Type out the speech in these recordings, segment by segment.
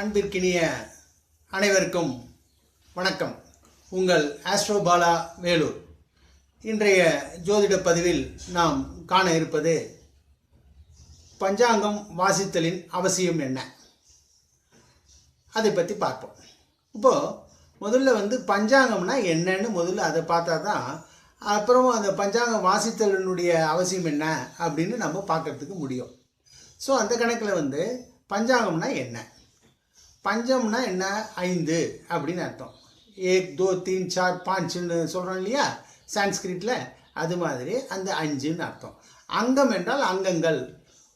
அன்பிற்கினிய அனைவருக்கும் வணக்கம். உங்கள் ஆஸ்ட்ரோ பாலா வேலூர். இன்றைய ஜோதிட பதிவில் நாம் காண இருப்பது பஞ்சாங்கம் வாசித்தலின் அவசியம் என்ன, அதை பற்றி பார்ப்போம். இப்போது முதல்ல பஞ்சாங்கம்னா என்னன்னு முதல்ல அதை பார்த்தா தான் அப்புறம் அந்த பஞ்சாங்கம் வாசித்தலினுடைய அவசியம் என்ன அப்படின்னு நம்ம பார்க்கறதுக்கு முடியும். ஸோ அந்த கணக்கில் பஞ்சாங்கம்னா என்ன, பஞ்சம்னா என்ன, 5 அப்படின்னு அர்த்தம். 1 2 3 4 5ன்னு சொல்கிறோம் இல்லையா சான்ஸ்கிரிட்டில், அது மாதிரி அந்த 5ன்னு அர்த்தம். அங்கம் என்றால் அங்கங்கள்.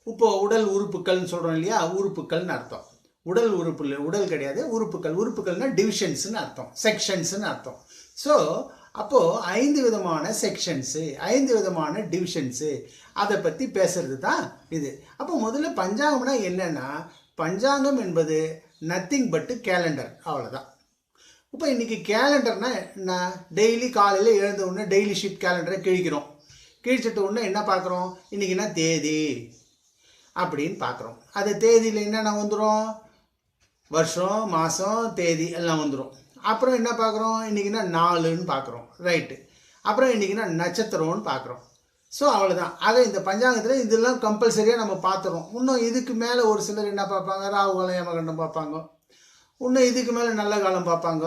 இப்போது உடல் உறுப்புகள்னு சொல்கிறோம் இல்லையா, உறுப்புகள்னு அர்த்தம். உடல் உறுப்பு இல்லை, உடல் கிடையாது, உறுப்புகள். உறுப்புகள்னால் டிவிஷன்ஸ்னு அர்த்தம், செக்ஷன்ஸ்ன்னு அர்த்தம். ஸோ அப்போது 5 விதமான செக்ஷன்ஸு, 5 விதமான டிவிஷன்ஸு, அதை பற்றி பேசுறது தான் இது. அப்போ முதல்ல பஞ்சாங்கம்னா என்னென்னா, பஞ்சாங்கம் என்பது நத்திங் பட்டு கேலண்டர், அவ்வளோதான். இப்போ இன்றைக்கி கேலண்டர்னா என்ன, டெய்லி காலையில் எழுந்த உடனே டெய்லி ஷீட் கேலண்டரை கிழிக்கிறோம். கிழிச்சிட்ட உடனே என்ன பார்க்குறோம், இன்றைக்கினா தேதி அப்படின்னு பார்க்குறோம். அது தேதியில் என்னென்ன வந்துடும், வருஷம் மாதம் தேதி எல்லாம் வந்துடும். அப்புறம் என்ன பார்க்குறோம், இன்றைக்கினா நாளுன்னு பார்க்குறோம், ரைட்டு. அப்புறம் இன்றைக்கினா நட்சத்திரம்னு பார்க்குறோம். ஸோ அவ்வளோதான். ஆக இந்த பஞ்சாங்கத்தில் இதெல்லாம் கம்பல்சரியாக நம்ம பார்த்துறோம். இன்னும் இதுக்கு மேலே ஒரு சிலர் என்ன பார்ப்பாங்க, ராகு காலம் யமகண்டம் பார்ப்பாங்க. இன்னும் இதுக்கு மேலே நல்ல காலம் பார்ப்பாங்க.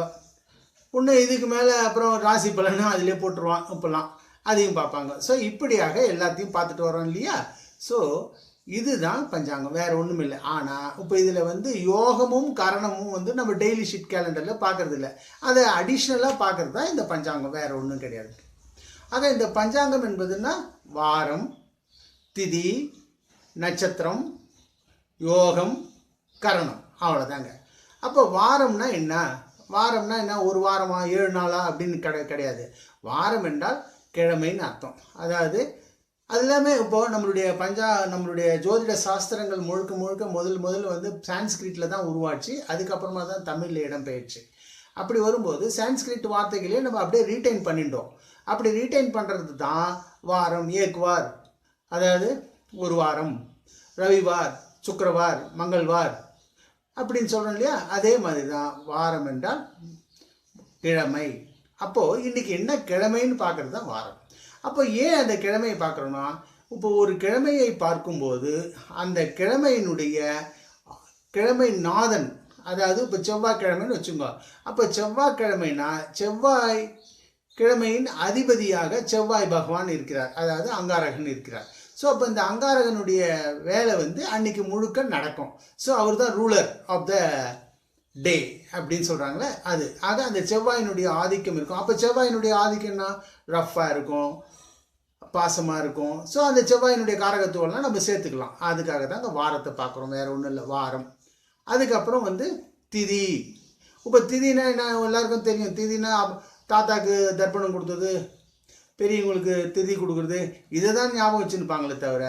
இன்னும் இதுக்கு மேலே அப்புறம் ராசி பலன்னு அதிலே போட்டுருவான், இப்போல்லாம் அதையும் பார்ப்பாங்க. ஸோ இப்படியாக எல்லாத்தையும் பார்த்துட்டு வரோம் இல்லையா. ஸோ இதுதான் பஞ்சாங்கம், வேறு ஒன்றும் இல்லை. ஆனால் இப்போ இதில் யோகமும் கரணமும் நம்ம டெய்லி ஷீட் கேலண்டரில் பார்க்குறது இல்லை, அதை அடிஷ்னலாக பார்க்குறது தான் இந்த பஞ்சாங்கம், வேறு ஒன்றும் கிடையாது. ஆக இந்த பஞ்சாங்கம் என்பதுன்னா வாரம், திதி, நட்சத்திரம், யோகம், கரணம், அவ்வளோதாங்க. அப்போ வாரம்னா என்ன, வாரம்னா என்ன, ஒரு வாரமா 7 நாளா அப்படின்னு கிடையாது. வாரம் என்றால் கிழமைன்னு அர்த்தம். அதாவது அது எல்லாமே இப்போது நம்மளுடைய ஜோதிட சாஸ்திரங்கள் முழுக்க முதல்ல சான்ஸ்கிரிட்டில் தான் உருவாச்சு. அதுக்கப்புறமா தான் தமிழில் இடம்பெயர்ச்சு. அப்படி வரும்போது சான்ஸ்கிரிட் வார்த்தைகளே நம்ம அப்படியே ரீட்டைன் பண்ணிட்டோம். அப்படி ரீட்டைன் பண்ணுறது தான் வாரம், ஏக்வார், அதாவது ஒரு வாரம், ரவிவார், சுக்கிரவார், மங்கள்வார் அப்படின்னு சொல்கிறோம் இல்லையா. அதே மாதிரி தான் வாரம் என்றால் கிழமை. அப்போது இன்றைக்கி என்ன கிழமைன்னு பார்க்குறது தான் வாரம். அப்போ ஏன் அந்த கிழமையை பார்க்குறோன்னா, இப்போ ஒரு கிழமையை பார்க்கும்போது அந்த கிழமையினுடைய கிழமை நாதன், அதாவது இப்போ செவ்வாய்க்கிழமைன்னு வச்சுக்கோ. அப்போ செவ்வாய்க்கிழமைனா செவ்வாய் கிழமையின் அதிபதியாக செவ்வாய் பகவான் இருக்கிறார், அதாவது அங்காரகன் இருக்கிறார். ஸோ அப்போ இந்த அங்காரகனுடைய வேலை அன்னைக்கு முழுக்க நடக்கும். ஸோ அவர் தான் ரூலர் ஆஃப் த டே அப்படின்னு சொல்கிறாங்களே அது. ஆக அந்த செவ்வாயினுடைய ஆதிக்கம் இருக்கும். அப்போ செவ்வாயினுடைய ஆதிக்கம்னா ரஃப்பாக இருக்கும், பாசமாக இருக்கும். ஸோ அந்த செவ்வாயினுடைய காரகத்துவம்லாம் நம்ம சேர்த்துக்கலாம். அதுக்காக தான் அந்த வாரத்தை பார்க்குறோம், வேறு ஒன்றும் இல்லை, வாரம். அதுக்கப்புறம் திதி. இப்போ திதினா என்ன, எல்லாருக்கும் தெரியும். திதினா தாத்தாக்கு தர்ப்பணம் கொடுத்தது, பெரியவங்களுக்கு திதி கொடுக்குறது, இதை தான் ஞாபகம் வச்சுருப்பாங்களே தவிர,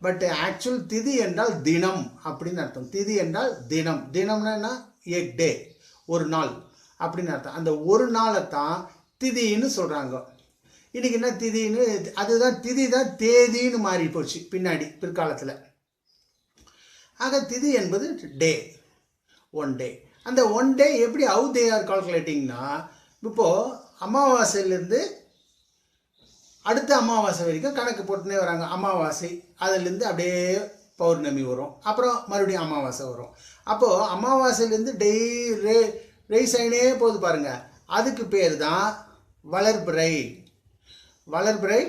பட் ஆக்சுவல் திதி என்றால் தினம் அப்படின்னு அர்த்தம். திதி என்றால் தினம். தினம்னா என்ன, a day, ஒரு நாள் அப்படின்னு அர்த்தம். அந்த ஒரு நாளை தான் திதின்னு சொல்கிறாங்க. இன்றைக்கி என்ன திதின்னு, அதுதான் திதி தான் தேதின்னு மாறி போச்சு பின்னாடி பிற்காலத்தில். ஆக திதி என்பது டே, 1 day. அந்த 1 day எப்படி ஹவு தே ஆர் கால்குலேட்டிங்னா, இப்போது அமாவாசையிலேருந்து அடுத்த அமாவாசை வரைக்கும் கணக்கு போட்டுனே வராங்க. அமாவாசை, அதிலேருந்து அப்படியே பௌர்ணமி வரும், அப்புறம் மறுபடியும் அமாவாசை வரும். அப்போது அமாவாசையிலேருந்து ரைஸ் ஆகினே போகுது பாருங்கள், அதுக்கு பேர் தான் வளர்பிறை. வளர்பிறை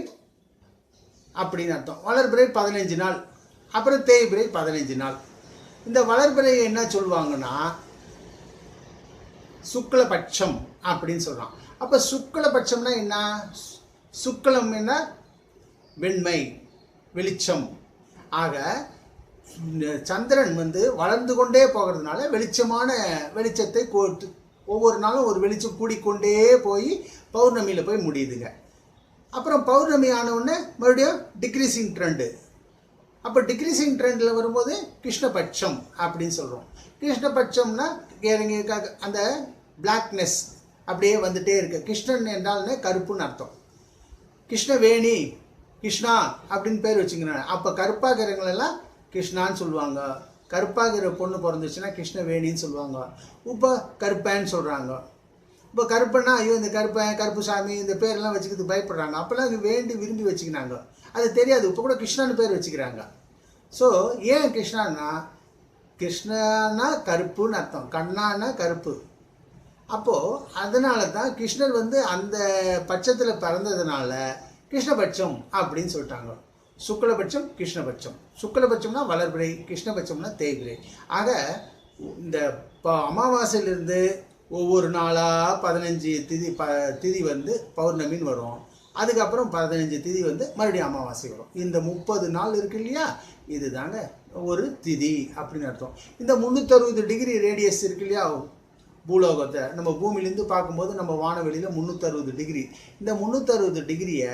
அப்படின்னு அர்த்தம். வளர்பிறை 15 நாள், அப்புறம் தேய்பிறை 15 நாள். இந்த வளர்பிறையை என்ன சொல்லுவாங்கன்னா சுக்லபட்சம் அப்படின்னு சொல்கிறான். அப்போ சுக்லபட்சம்னா என்ன, சுக்லம் என்ன, வெண்மை, வெளிச்சம். ஆக சந்திரன் வளர்ந்து கொண்டே போகிறதுனால வெளிச்சத்தை ஒவ்வொரு நாளும் ஒரு வெளிச்சம் கூடிக்கொண்டே போய் பௌர்ணமியில் போய் முடியுதுங்க. அப்புறம் பௌர்ணமி ஆனவுடனே மறுபடியும் டிக்ரீசிங் ட்ரெண்டு. அப்போ டிக்ரீசிங் ட்ரெண்டில் வரும்போது கிருஷ்ணபட்சம் அப்படின்னு சொல்கிறோம். கிருஷ்ணபட்சம்னா அந்த பிளாக்னஸ் அப்படியே வந்துட்டே இருக்கு. கிருஷ்ணன் என்றால்னே கருப்புன்னு அர்த்தம். கிருஷ்ணவேணி, கிருஷ்ணா அப்படின்னு பேர் வச்சுக்கிறாங்க. அப்போ கருப்பாகிறவங்களெல்லாம் கிருஷ்ணான்னு சொல்லுவாங்க. கருப்பாகிற பொண்ணு பிறந்துச்சுன்னா கிருஷ்ணவேணின்னு சொல்லுவாங்க. இப்போ கருப்பேன்னு சொல்கிறாங்க. இப்போ கருப்பன்னா ஐயோ இந்த கருப்பன் கருப்புசாமி இந்த பேரெல்லாம் வச்சுக்கிறது பயப்படுறாங்க. அப்போல்லாம் இது வேண்டி விரும்பி வச்சுக்கினாங்க. அது தெரியாது. இப்போ கூட கிருஷ்ணான்னு பேர் வச்சுக்கிறாங்க. ஸோ ஏன் கிருஷ்ணான்னா, கிருஷ்ணனா கருப்புன்னு அர்த்தம், கண்ணான்னா கருப்பு. அப்போது அதனால தான் கிருஷ்ணர் வந்து அந்த பட்சத்தில் பிறந்ததுனால கிருஷ்ணபட்சம் அப்படின்னு சொல்லிட்டாங்க. சுக்லபட்சம் கிருஷ்ணபட்சம். சுக்லபட்சம்னா வளர்பிறை, கிருஷ்ணபட்சம்னா தேய்பிறை. ஆக இந்த அமாவாசையிலிருந்து ஒவ்வொரு நாளாக 15 திதி வந்து பௌர்ணமின்னு வரும். அதுக்கப்புறம் 15 திதி வந்து மறுபடியும் அமாவாசை வரும். இந்த 30 நாள் இருக்கு இல்லையா, இது தாங்க ஒரு திதி அப்படின்னு அர்த்தம். இந்த 360 டிகிரி ரேடியஸ் இருக்கு இல்லையா பூலோகத்தை, நம்ம பூமியிலேருந்து பார்க்கும்போது நம்ம வானவெளியில் 360 டிகிரி. இந்த 360 டிகிரியை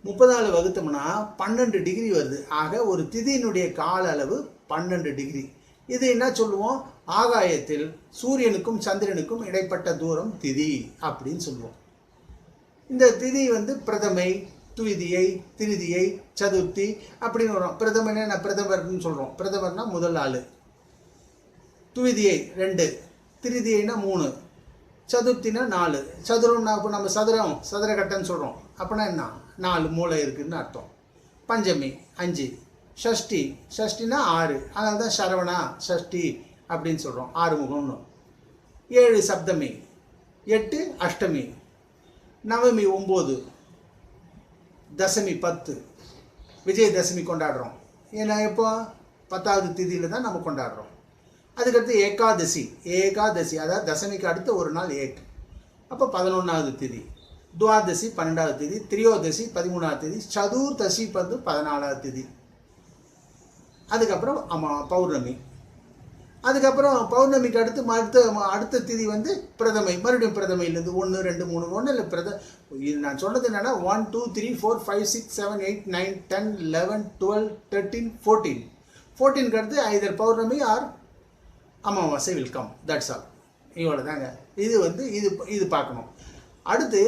30 வகுத்தோம்னா 12 டிகிரி வருது. ஆக ஒரு திதியினுடைய கால அளவு 12 டிகிரி. இது என்ன சொல்லுவோம், ஆகாயத்தில் சூரியனுக்கும் சந்திரனுக்கும் இடைப்பட்ட தூரம் திதி அப்படின்னு சொல்லுவோம். இந்த திதி வந்து பிரதமை, துவிதியை, திருதியை, சதுர்த்தி அப்படின்னு வரும். பிரதமனே நான் பிரதமர்னு சொல்கிறோம். பிரதமர்னா முதல் ஆள், துவிதியை 2, திருதியைனா 3, சதுர்த்தினா 4. சதுரம்னா இப்போ நம்ம சதுரகட்டன்னு சொல்கிறோம். அப்போனா என்ன, 4 மூளை இருக்குதுன்னு அர்த்தம். பஞ்சமி 5, ஷஷ்டினா 6, அதனால தான் சரவணா ஷஷ்டி அப்படின்னு சொல்கிறோம். 6 முகம்னு. 7 சப்தமி, 8 அஷ்டமி, நவமி 9, தசமி 10, விஜயதசமி கொண்டாடுறோம். ஏன்னா இப்போ 10வது திதியில் தான் நம்ம கொண்டாடுறோம். அதுக்கடுத்து ஏகாதசி அதாவது தசமிக்கு அடுத்து ஒரு நாள் ஏக், அப்போ 11வது திதி. துவாதசி 12வது திதி, திரியோதசி 13வது திதி, சதுர்தசி வந்து 14வது திதி. அதுக்கப்புறம் பௌர்ணமி. அதுக்கப்புறம் பௌர்ணமிக்கு அடுத்து அடுத்த திதி வந்து பிரதமை. மறுபடியும் பிரதமையிலேருந்து 1, 2, 3 ஒன்று இல்லை. நான் சொன்னது என்னென்னா 1, 2, 3, 4, 5, 6, 7, 8, 9, 10, 11, 12, 13, 14. 14க்கு அடுத்து ஐதர் பௌர்ணமி ஆர் அமாவாசை வில் கம். That's all. இவ்வளோ தாங்க. இது வந்து இது பார்க்கணும். அடுத்து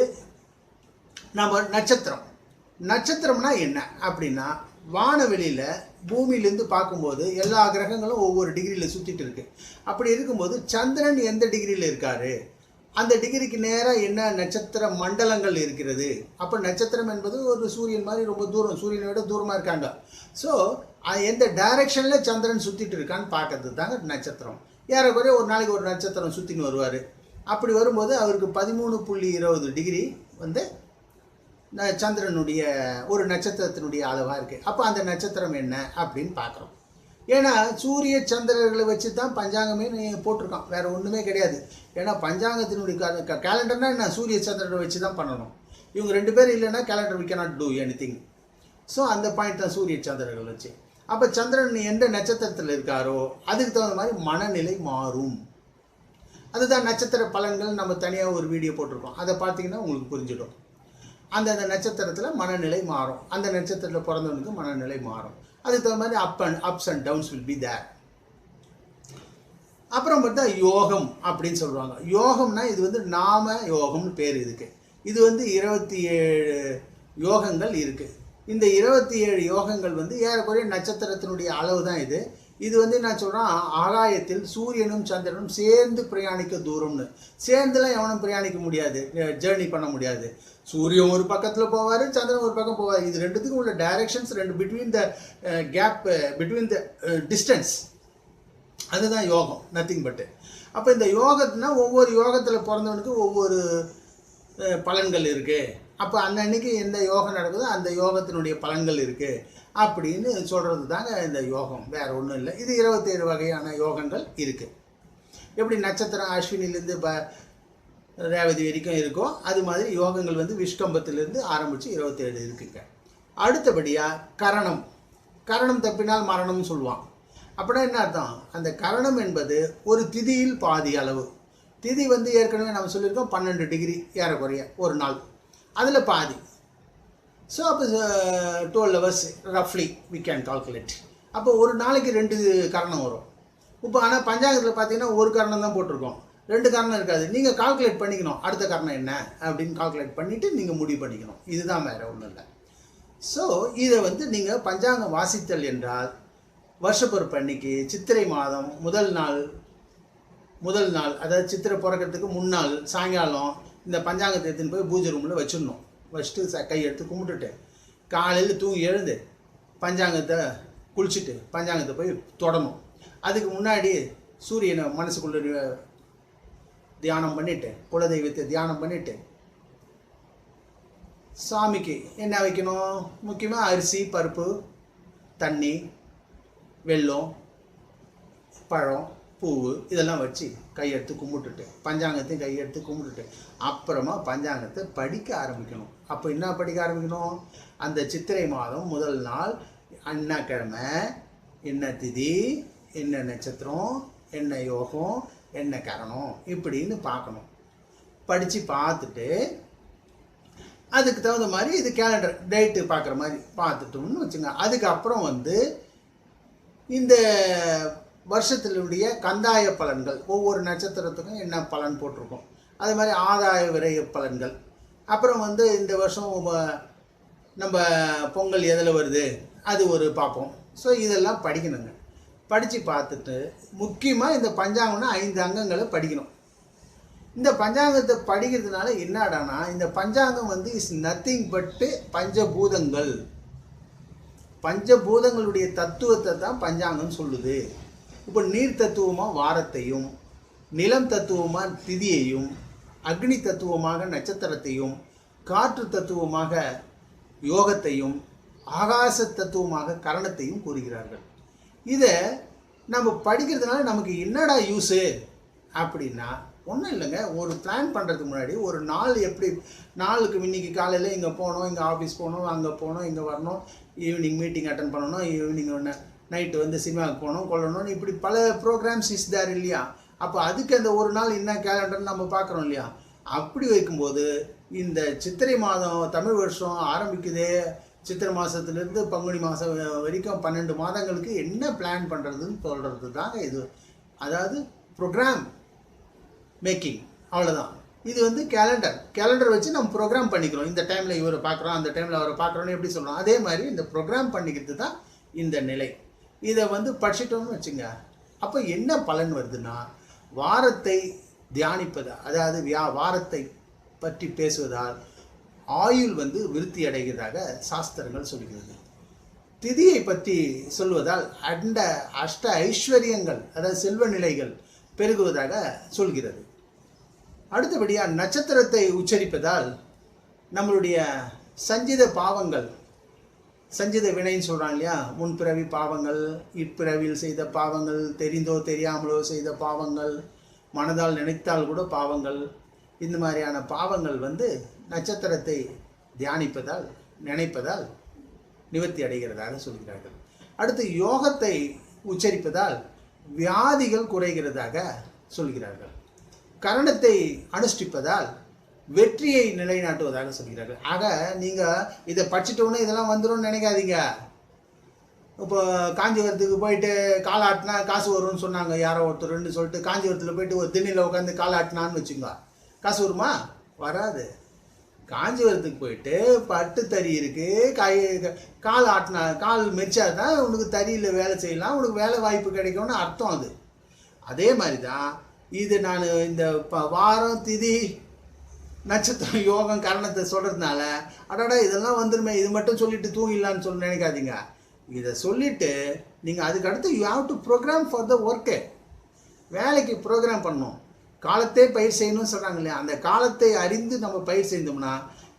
நம்ம நட்சத்திரம்னா என்ன அப்படின்னா, வானவெளியில் பூமியிலேருந்து பார்க்கும்போது எல்லா கிரகங்களும் ஒவ்வொரு டிகிரியில் சுற்றிட்டு இருக்கு. அப்படி இருக்கும்போது சந்திரன் எந்த டிகிரியில் இருக்காரு, அந்த டிகிரிக்கு நேராக என்ன நட்சத்திர மண்டலங்கள் இருக்கிறது. அப்போ நட்சத்திரம் என்பது ஒரு சூரியன் மாதிரி ரொம்ப தூரம், சூரியனை விட தூரமாக இருக்காங்க. ஸோ எந்த டைரக்ஷனில் சந்திரன் சுற்றிட்டு இருக்கான்னு பார்க்கறது தாங்க நட்சத்திரம். ஏறக்குறைய ஒரு நாளைக்கு ஒரு நட்சத்திரம் சுற்றின்னு வருவார். அப்படி வரும்போது அவருக்கு 13.20 டிகிரி வந்து சந்திரனுடைய ஒரு நட்சத்திரத்தினுடைய அளவாக இருக்குது. அப்போ அந்த நட்சத்திரம் என்ன அப்படின்னு பார்க்குறோம். ஏன்னா சூரிய சந்திரர்களை வச்சு தான் பஞ்சாங்கமே போட்டிருக்கான், வேறு ஒன்றுமே கிடையாது. ஏன்னா பஞ்சாங்கத்தினுடைய கேலண்டர்னால் என்ன, சூரிய சந்திரனை வச்சு தான் பண்ணணும். இவங்க 2 பேர் இல்லைன்னா calendar we cannot do anything. So அந்த பாயிண்ட் தான் சூரிய சந்திரர்கள் வச்சு. அப்போ சந்திரன் எந்த நட்சத்திரத்தில் இருக்காரோ அதுக்கு தகுந்த மாதிரி மனநிலை மாறும். அதுதான் நட்சத்திர பலன்கள். நம்ம தனியாக ஒரு வீடியோ போட்டிருக்கோம், அதை பார்த்தீங்கன்னா உங்களுக்கு புரிஞ்சிடும். அந்த நட்சத்திரத்தில் மனநிலை மாறும். அந்த நட்சத்திரத்தில் பிறந்தவனுக்கு மனநிலை மாறும். அதுக்கு தகுந்த மாதிரி ups and downs will be there. அப்புறம் பார்த்தா யோகம் அப்படின்னு சொல்லுவாங்க. யோகம்னா இது வந்து நாம யோகம்னு பேர் இதுக்கு. இது வந்து 27 யோகங்கள் இருக்குது. இந்த 27 யோகங்கள் வந்து ஏறக்குறைய நட்சத்திரத்தினுடைய அளவு தான் இது. இது வந்து நான் சொல்கிறேன், ஆகாயத்தில் சூரியனும் சந்திரனும் சேர்ந்து பிரயாணிக்க தூரம்னு. சேர்ந்துலாம் எவனும் பிரயாணிக்க முடியாது, ஜேர்னி பண்ண முடியாது. சூரியன் ஒரு பக்கத்தில் போவார், சந்திரன் ஒரு பக்கம் போவார். இது ரெண்டுத்துக்கும் உள்ள directions, between the gap, between the distance, அதுதான் யோகம், நத்திங் பட்டு. அப்போ இந்த யோகத்துனா ஒவ்வொரு யோகத்தில் பிறந்தவனுக்கு ஒவ்வொரு பலன்கள் இருக்குது. அப்போ அன்னைக்கு எந்த யோகம் நடக்குதோ அந்த யோகத்தினுடைய பலன்கள் இருக்குது அப்படின்னு சொல்கிறது தாங்க இந்த யோகம், வேறு ஒன்றும் இல்லை. இது 27 வகையான யோகங்கள் இருக்குது. எப்படி நட்சத்திரம் அஸ்வினிலேருந்து ரேவதி வரைக்கும் இருக்கோ அது மாதிரி யோகங்கள் வந்து விஷ்கம்பத்திலேருந்து ஆரம்பித்து 27 இருக்குங்க. அடுத்தபடியாக கரணம் தப்பினால் மரணம்னு சொல்லுவான். அப்படின்னா என்ன அர்த்தம், அந்த கரணம் என்பது ஒரு திதியில் பாதி அளவு. திதி வந்து ஏற்கனவே நம்ம சொல்லியிருக்கோம் 12 டிகிரி ஏறக்குறைய ஒரு நாள், அதில் பாதி. ஸோ அப்போ 12 hours ரஃப்லி வி கேன் கால்குலேட். அப்போ ஒரு நாளைக்கு 2 கரணம் வரும். இப்போ ஆனால் பஞ்சாங்கத்தில் பார்த்தீங்கன்னா ஒரு கரணம் தான் போட்டிருக்கோம், 2 கரணம் இருக்காது. நீங்கள் கால்குலேட் பண்ணிக்கணும் அடுத்த கரணம் என்ன அப்படின்னு கால்குலேட் பண்ணிவிட்டு நீங்கள் முடிவு பண்ணிக்கணும். இதுதான் வேறு ஒன்றும் இல்லை. ஸோ இதை வந்து நீங்கள் பஞ்சாங்கம் வாசித்தல் என்றால் வருஷப்பிறப்பு அன்னைக்கு சித்திரை மாதம் முதல் நாள் அதாவது சித்திரை பிறக்கிறதுக்கு முன்னாள் சாயங்காலம் இந்த பஞ்சாங்கத்தை எடுத்துன்னு போய் பூஜை ரூமில் வச்சிடணும். வச்சுட்டு கை எடுத்து கும்பிட்டுட்டு காலையில் தூங்கி எழுந்து பஞ்சாங்கத்தை குளிச்சுட்டு பஞ்சாங்கத்தை போய் தொடணும். அதுக்கு முன்னாடி சூரியனை மனசுக்குள்ள தியானம் பண்ணிவிட்டு குலதெய்வத்தை தியானம் பண்ணிவிட்டு சாமிக்கு என்ன வைக்கணும், முக்கியமாக அரிசி பருப்பு தண்ணி வெல்லம் பழம் பூவு இதெல்லாம் வச்சு கையெடுத்து கும்பிட்டுட்டு பஞ்சாங்கத்தையும் கையெடுத்து கும்பிட்டுட்டு அப்புறமா பஞ்சாங்கத்தை படிக்க ஆரம்பிக்கணும். அப்போ என்ன படிக்க ஆரம்பிக்கணும், அந்த சித்திரை மாதம் முதல் நாள் என்ன கிழமை, என்ன திதி, என்ன நட்சத்திரம், என்ன யோகம், என்ன கரணம் இப்படின்னு பார்க்கணும். படித்து பார்த்துட்டு அதுக்கு தகுந்த மாதிரி இது கேலண்டர் டேட்டு பார்க்குற மாதிரி பார்த்துட்டோம்னு வச்சுங்க. அதுக்கப்புறம் இந்த வருஷத்தினுடைய கந்தாய பலன்கள் ஒவ்வொரு நட்சத்திரத்துக்கும் என்ன பலன் போட்டிருக்கோம், அது மாதிரி ஆதாய விரய பலன்கள். அப்புறம் இந்த வருஷம் நம்ம பொங்கல் எதில் வருது அது ஒரு பார்ப்போம். ஸோ இதெல்லாம் படிக்கணுங்க. படித்து பார்த்துட்டு முக்கியமாக இந்த பஞ்சாங்கம்னா 5 அங்கங்களை படிக்கணும். இந்த பஞ்சாங்கத்தை படிக்கிறதுனால என்னடானா இந்த பஞ்சாங்கம் இஸ் நத்திங் பட்டு பஞ்சபூதங்களுடைய தத்துவத்தை தான் பஞ்சாங்கம் சொல்லுது. இப்போ நீர் தத்துவமாக வாரத்தையும், நிலம் தத்துவமாக திதியையும், அக்னி தத்துவமாக நட்சத்திரத்தையும், காற்று தத்துவமாக யோகத்தையும், ஆகாச தத்துவமாக கரணத்தையும் கூறுகிறார்கள். இதை நம்ம படிக்கிறதுனால நமக்கு என்னடா யூஸு அப்படின்னா ஒன்றும் இல்லைங்க. ஒரு பிளான் பண்ணுறதுக்கு முன்னாடி ஒரு நாள் எப்படி நாளுக்கு இன்னைக்கு காலையில் இங்கே போகணும், இங்கே ஆஃபீஸ் போகணும், அங்கே போகணும், இங்கே வரணும், ஈவினிங் மீட்டிங் அட்டன் பண்ணணும், ஈவினிங் நைட்டு சினிமாவுக்கு போகணும் கொள்ளணும்னு இப்படி பல ப்ரோக்ராம்ஸ் இஸ் தேர் இல்லையா. அப்போ அதுக்கு அந்த ஒரு நாள் என்ன கேலண்டர்னு நம்ம பார்க்குறோம் இல்லையா. அப்படி வைக்கும்போது இந்த சித்திரை மாதம் தமிழ் வருஷம் ஆரம்பிக்குதே, சித்திரை மாதத்துலேருந்து பங்குனி மாதம் வரைக்கும் 12 மாதங்களுக்கு என்ன பிளான் பண்ணுறதுன்னு சொல்கிறது தாங்க இது. அதாவது ப்ரோக்ராம் மேக்கிங், அவ்வளோதான். இது கேலண்டர் வச்சு நம்ம ப்ரோக்ராம் பண்ணிக்கிறோம். இந்த டைமில் இவரை பார்க்குறோம், அந்த டைமில் அவரை பார்க்குறோன்னு எப்படி சொல்கிறோம், அதே மாதிரி இந்த ப்ரோக்ராம் பண்ணிக்கிறது தான் இந்த நிலை. இதை படிச்சிட்டோம்னு வச்சுங்க. அப்போ என்ன பலன் வருதுன்னா வாரத்தை தியானிப்பது, அதாவது வாரத்தை பற்றி பேசுவதால் ஆயுள் விருத்தி அடைகிறதாக சாஸ்திரங்கள் சொல்கிறது. திதியை பற்றி சொல்வதால் அஷ்ட ஐஸ்வர்யங்கள் அதாவது செல்வ நிலைகள் பெருகுவதாக சொல்கிறது. அடுத்தபடியாக நட்சத்திரத்தை உச்சரிப்பதால் நம்மளுடைய சஞ்சித பாவங்கள், சஞ்சித வினைன்னு சொல்கிறாங்க இல்லையா, முன்பிறவி பாவங்கள், இப்பிறவியில் செய்த பாவங்கள், தெரிந்தோ தெரியாமலோ செய்த பாவங்கள், மனதால் நினைத்தால் கூட பாவங்கள், இந்த மாதிரியான பாவங்கள் நட்சத்திரத்தை தியானிப்பதால் நினைப்பதால் நிவர்த்தி அடைகிறதாக சொல்கிறார்கள். அடுத்து யோகத்தை உச்சரிப்பதால் வியாதிகள் குறைகிறதாக சொல்கிறார்கள். கரணத்தை அனுஷ்டிப்பதால் வெற்றியை நிலைநாட்டுவதாக சொல்கிறார்கள். ஆக நீங்கள் இதை படிச்சுட்டோன்னே இதெல்லாம் வந்துடும் நினைக்காதீங்க. இப்போ காஞ்சிபுரத்துக்கு போயிட்டு கால் ஆட்டினா காசு வரும்னு சொன்னாங்க யாரோ ஒருத்தருன்னு சொல்லிட்டு காஞ்சிபுரத்தில் போயிட்டு ஒரு திண்ணியில் உட்காந்து கால் ஆட்டினான்னு வச்சுங்க, காசு வருமா? வராது. காஞ்சிபுரத்துக்கு போயிட்டு பட்டு தறி இருக்குது, கால் ஆட்டினா கால் மெச்சா தான் உனக்கு தறியில் வேலை செய்யலாம், உனக்கு வேலை வாய்ப்பு கிடைக்கும்னு அர்த்தம். அதே மாதிரி தான் இது நான் இந்த வாரம் திதி நட்சத்திரம் யோகம் கரணத்தை சொல்கிறதுனால அடாடா இதெல்லாம் வந்துருமே இது மட்டும் சொல்லிட்டு தூங்கிடலான்னு சொல்லி நினைக்காதீங்க. இதை சொல்லிவிட்டு நீங்கள் அதுக்கு அடுத்து you have to programme for the work. வேலைக்கு ப்ரோக்ராம் பண்ணணும். காலத்தை பயிர் செய்யணும்னு சொல்கிறாங்க இல்லையா, அந்த காலத்தை அறிந்து நம்ம பயிர் செய்தோம்னா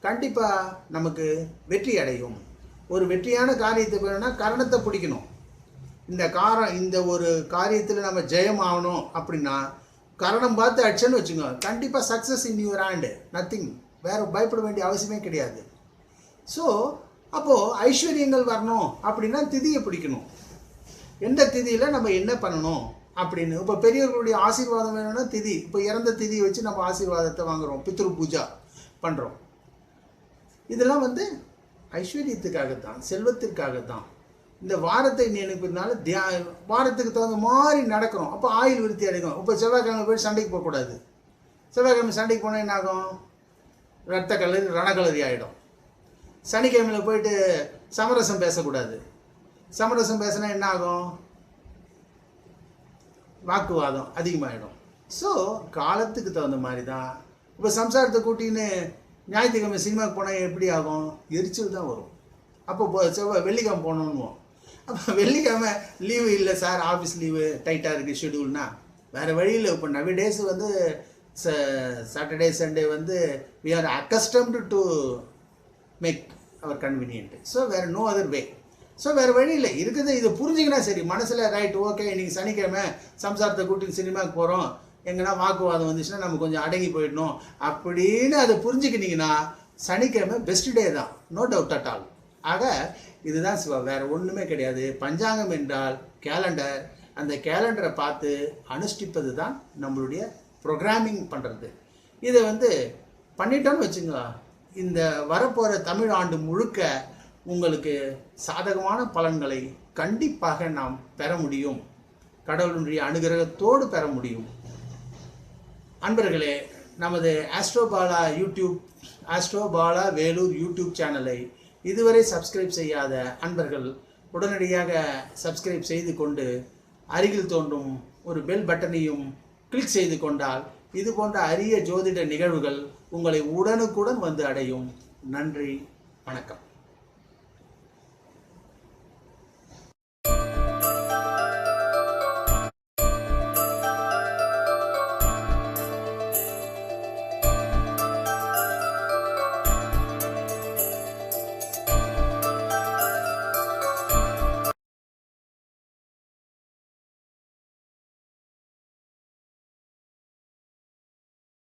கண்டிப்பாக நமக்கு வெற்றி அடையும். ஒரு வெற்றியான காரியத்தை வேணும்னா கரணத்தை பிடிக்கணும். இந்த ஒரு காரியத்தில் நம்ம ஜெயம் ஆகணும் அப்படின்னா கரணம் பார்த்து அடிச்சேன்னு வச்சுக்கோங்க, கண்டிப்பாக success in your hand, nothing. வேறு பயப்பட வேண்டிய அவசியமே கிடையாது. ஸோ அப்போது ஐஸ்வர்யங்கள் வரணும் அப்படின்னா திதியை பிடிக்கணும். எந்த திதியில் நம்ம என்ன பண்ணணும் அப்படின்னு. இப்போ பெரியவர்களுடைய ஆசீர்வாதம் வேணும்னா திதி, இப்போ இறந்த திதியை வச்சு நம்ம ஆசீர்வாதத்தை வாங்குகிறோம், பித்ரு பூஜா பண்ணுறோம். இதெல்லாம் ஐஸ்வர்யத்துக்காகத்தான், செல்வத்திற்காகத்தான். இந்த வாரத்தை நினைப்பதுனால வாரத்துக்கு தகுந்த மாதிரி நடக்கிறோம். அப்போ ஆயுள் விருத்தி அடைக்கும். இப்போ செவ்வாய்க்கிழமை போய் சண்டைக்கு போகக்கூடாது. செவ்வாய்க்கிழமை சண்டைக்கு போனால் என்ன ஆகும்? ரத்த கலரி ரணகலரி ஆகிடும். சனிக்கிழமையில் போயிட்டு சமரசம் பேசக்கூடாது. சமரசம் பேசினா என்ன ஆகும்? வாக்குவாதம் அதிகமாகிடும். ஸோ காலத்துக்கு தகுந்த மாதிரி தான். இப்போ சம்சாரத்தை கூட்டின்னு ஞாயிற்றுக்கிழமை சினிமாவுக்கு போனால் எப்படி ஆகும்? எரிச்சல் தான் வரும். அப்போ வெள்ளிக்கிழமை போகணுன்னுவோம். அப்போ வெள்ளிக்கிழமை லீவு இல்லை சார், ஆஃபீஸ் லீவு டைட்டாக இருக்குது ஷெடியூல்னா வேறு வழியில். இப்போ நவி டேஸ் வந்து சாட்டர்டே சண்டே வந்து we are accustomed to make our convenient. So வேறு நோ அதர் வே. ஸோ வேறு வழி இல்லை இருக்குது. இதை புரிஞ்சிங்கன்னா சரி மனசில், ரைட் ஓகே இன்றைக்கி சனிக்கிழமை சம்சாரத்தை கூட்டிட்டு சினிமாவுக்கு போகிறோம், எங்கன்னா வாக்குவாதம் வந்துச்சுன்னா நம்ம கொஞ்சம் அடங்கி போயிடணும் அப்படின்னு அதை புரிஞ்சுக்கினீங்கன்னா சனிக்கிழமை பெஸ்ட் டே தான், நோ டவுட் அட் ஆல். ஆக இதுதான் சிவா, வேறு ஒன்றுமே கிடையாது. பஞ்சாங்கம் என்றால் கேலண்டர். அந்த கேலண்டரை பார்த்து அனுஷ்டிப்பது தான் நம்மளுடைய ப்ரோக்ராமிங் பண்ணுறது. இதை வந்து பண்ணிட்டோன்னு வச்சுங்க, இந்த வரப்போகிற தமிழ் ஆண்டு முழுக்க உங்களுக்கு சாதகமான பலன்களை கண்டிப்பாக நாம் பெற முடியும். கடவுளுடைய அனுகிரகத்தோடு பெற முடியும். அன்பர்களே, நமது ஆஸ்ட்ரோபாலா வேலூர் யூடியூப் சேனலை இதுவரை சப்ஸ்கிரைப் செய்யாத அன்பர்கள் உடனடியாக சப்ஸ்கிரைப் செய்து கொண்டு அருகில் தோன்றும் ஒரு பெல் பட்டனையும் கிளிக் செய்து கொண்டால் இது போன்ற அரிய ஜோதிட நிகழ்வுகள் உங்களை உடனுக்குடன் வந்து அடையும். நன்றி, வணக்கம்.